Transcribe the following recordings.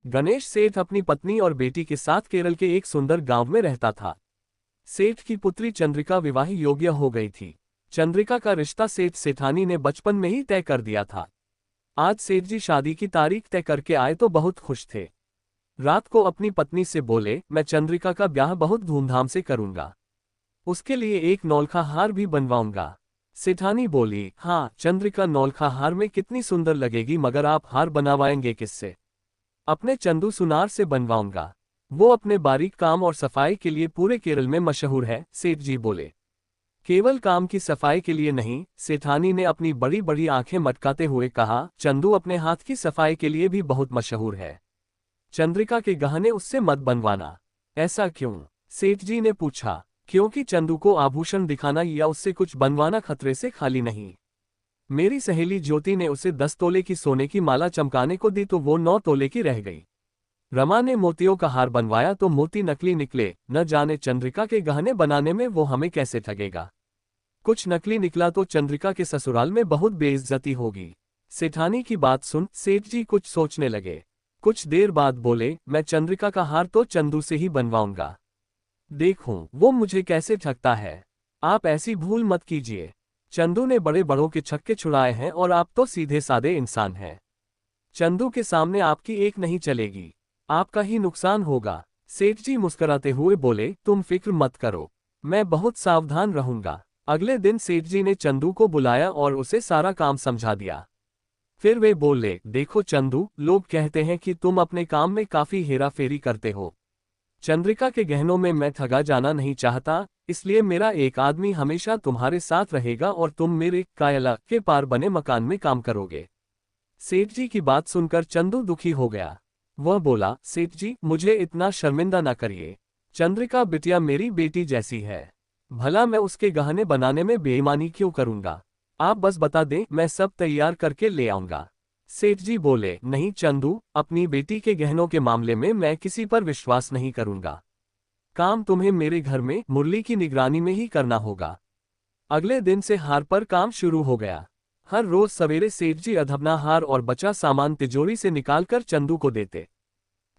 गणेश सेठ अपनी पत्नी और बेटी के साथ केरल के एक सुंदर गांव में रहता था। सेठ की पुत्री चंद्रिका विवाह योग्य हो गई थी। चंद्रिका का रिश्ता सेठ सेठानी ने बचपन में ही तय कर दिया था। आज सेठ जी शादी की तारीख तय करके आए तो बहुत खुश थे। रात को अपनी पत्नी से बोले, मैं चंद्रिका का ब्याह बहुत धूमधाम से करूंगा। उसके लिए एक नौलखा हार भी बनवाऊंगा। सेठानी बोली, हाँ चंद्रिका, नौलखा हार में कितनी सुंदर लगेगी, मगर आप हार बनवाएंगे किससे? अपने चंदू सुनार से बनवाऊंगा। वो अपने बारीक काम और सफाई के लिए पूरे केरल में मशहूर है, सेठ जी बोले। केवल काम की सफाई के लिए नहीं, सेठानी ने अपनी बड़ी बड़ी आंखें मटकाते हुए कहा, चंदू अपने हाथ की सफाई के लिए भी बहुत मशहूर है। चंद्रिका के गहने उससे मत बनवाना। ऐसा क्यों? सेठ जी ने पूछा। क्योंकि चंदू को आभूषण दिखाना या उससे कुछ बनवाना खतरे से खाली नहीं। मेरी सहेली ज्योति ने उसे 10 तोले की सोने की माला चमकाने को दी तो वो 9 तोले की रह गई। रमा ने मोतियों का हार बनवाया तो मोती नकली निकले, न जाने चंद्रिका के गहने बनाने में वो हमें कैसे ठगेगा। कुछ नकली निकला तो चंद्रिका के ससुराल में बहुत बेइज्जती होगी। सेठानी की बात सुन सेठ जी कुछ सोचने लगे। कुछ देर बाद बोले, मैं चंद्रिका का हार तो चंदू से ही बनवाऊंगा। देखूं वो मुझे कैसे ठगता है। आप ऐसी भूल मत कीजिए। चंदू ने बड़े बड़ों के छक्के छुड़ाए हैं और आप तो सीधे सादे इंसान हैं। चंदू के सामने आपकी एक नहीं चलेगी, आपका ही नुकसान होगा। सेठ जी मुस्कुराते हुए बोले, तुम फिक्र मत करो, मैं बहुत सावधान रहूंगा। अगले दिन सेठ जी ने चंदू को बुलाया और उसे सारा काम समझा दिया। फिर वे बोले, देखो चंदू, लोग कहते हैं कि तुम अपने काम में काफी हेरा फेरी करते हो। चंद्रिका के गहनों में मैं ठगा जाना नहीं चाहता, इसलिए मेरा एक आदमी हमेशा तुम्हारे साथ रहेगा और तुम मेरे कायला के पार बने मकान में काम करोगे। सेठ जी की बात सुनकर चंदू दुखी हो गया। वह बोला, सेठ जी मुझे इतना शर्मिंदा ना करिए। चंद्रिका बिटिया मेरी बेटी जैसी है, भला मैं उसके गहने बनाने में बेईमानी क्यों करूंगा? आप बस बता दें, मैं सब तैयार करके ले आऊंगा। सेठ जी बोले, नहीं चंदू, अपनी बेटी के गहनों के मामले में मैं किसी पर विश्वास नहीं करूंगा। काम तुम्हें मेरे घर में मुरली की निगरानी में ही करना होगा। अगले दिन से हार पर काम शुरू हो गया। हर रोज सवेरे सेठ जी अधबना हार और बचा सामान तिजोरी से निकालकर चंदू को देते।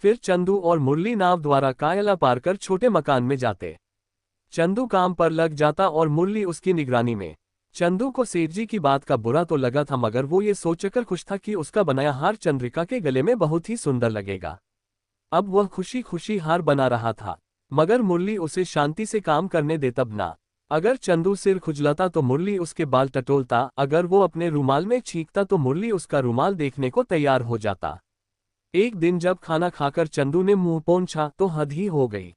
फिर चंदू और मुरली नाव द्वारा कायला पार कर छोटे मकान में जाते। चंदू काम पर लग जाता और मुरली उसकी निगरानी में। चंदू को सेठ जी की बात का बुरा तो लगा था, मगर वो ये सोचकर खुश था कि उसका बनाया हार चंद्रिका के गले में बहुत ही सुंदर लगेगा। अब वह खुशी खुशी हार बना रहा था, मगर मुरली उसे शांति से काम करने दे तब ना। अगर चंदू सिर खुजलाता तो मुरली उसके बाल टटोलता, अगर वो अपने रुमाल में छींकता तो मुरली उसका रुमाल देखने को तैयार हो जाता। एक दिन जब खाना खाकर चंदू ने मुंह पोंछा तो हद ही हो गई।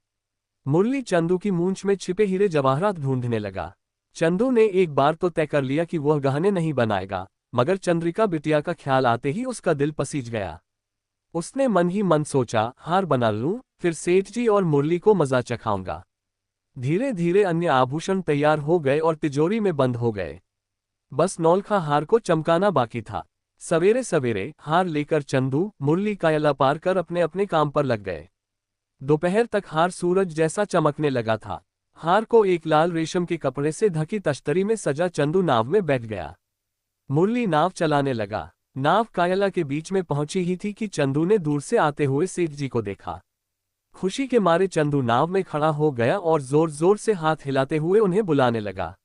मुरली चंदू की मूंछ में छिपे हीरे जवाहरात ढूंढने लगा। चंदू ने एक बार तो तय कर लिया कि वह गहने नहीं बनाएगा, मगर चंद्रिका बिटिया का ख्याल आते ही उसका दिल पसीज गया। उसने मन ही मन सोचा, हार बना लूं, फिर सेठ जी और मुरली को मजा चखाऊंगा। धीरे धीरे अन्य आभूषण तैयार हो गए और तिजोरी में बंद हो गए। बस नौलखा हार को चमकाना बाकी था। सवेरे सवेरे हार लेकर चंदू मुरली कायला पार कर अपने अपने काम पर लग गए। दोपहर तक हार सूरज जैसा चमकने लगा था। हार को एक लाल रेशम के कपड़े से ढकी तश्तरी में सजा चंदू नाव में बैठ गया। मुरली नाव चलाने लगा। नाव कायला के बीच में पहुंची ही थी कि चंदू ने दूर से आते हुए सेठ जी को देखा। खुशी के मारे चंदू नाव में खड़ा हो गया और जोर जोर से हाथ हिलाते हुए उन्हें बुलाने लगा।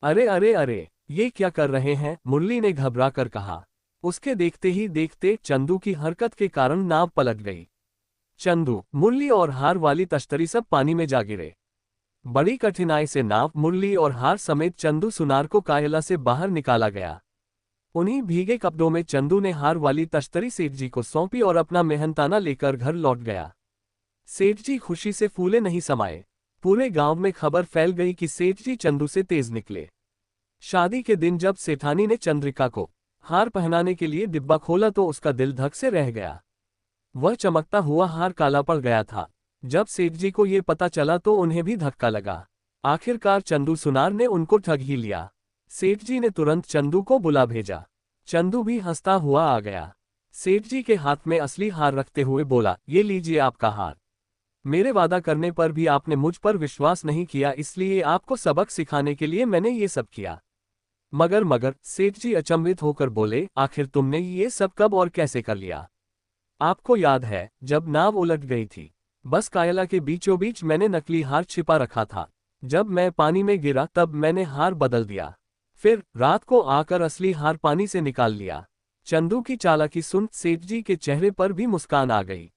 अरे अरे अरे, ये क्या कर रहे हैं? मुरली ने घबरा कर कहा। उसके देखते ही देखते चंदू की हरकत के कारण नाव पलट गई। चंदू, मुरली और हार वाली तश्तरी सब पानी में जा गिरे। बड़ी कठिनाई से नाव, मुरली और हार समेत चंदू सुनार को कायला से बाहर निकाला गया। उन्हीं भीगे कपड़ों में चंदू ने हार वाली तश्तरी सेठ जी को सौंपी और अपना मेहनताना लेकर घर लौट गया। सेठ जी खुशी से फूले नहीं समाये। पूरे गांव में खबर फैल गई कि सेठ जी चंदू से तेज निकले। शादी के दिन जब सेठानी ने चंद्रिका को हार पहनाने के लिए डिब्बा खोला तो उसका दिल धक से रह गया। वह चमकता हुआ हार काला पड़ गया था। जब सेठ जी को ये पता चला तो उन्हें भी धक्का लगा। आखिरकार चंदू सुनार ने उनको ठग ही लिया। सेठ जी ने तुरंत चंदू को बुला भेजा। चंदू भी हंसता हुआ आ गया। सेठ जी के हाथ में असली हार रखते हुए बोला, ये लीजिए आपका हार। मेरे वादा करने पर भी आपने मुझ पर विश्वास नहीं किया, इसलिए आपको सबक सिखाने के लिए मैंने ये सब किया। मगर सेठ जी अचंभित होकर बोले, आखिर तुमने ये सब कब और कैसे कर लिया? आपको याद है जब नाव उलट गई थी? बस कायला के बीचों बीच मैंने नकली हार छिपा रखा था। जब मैं पानी में गिरा तब मैंने हार बदल दिया। फिर रात को आकर असली हार पानी से निकाल लिया। चंदू की चालाकी सुन सेठ जी के चेहरे पर भी मुस्कान आ गई।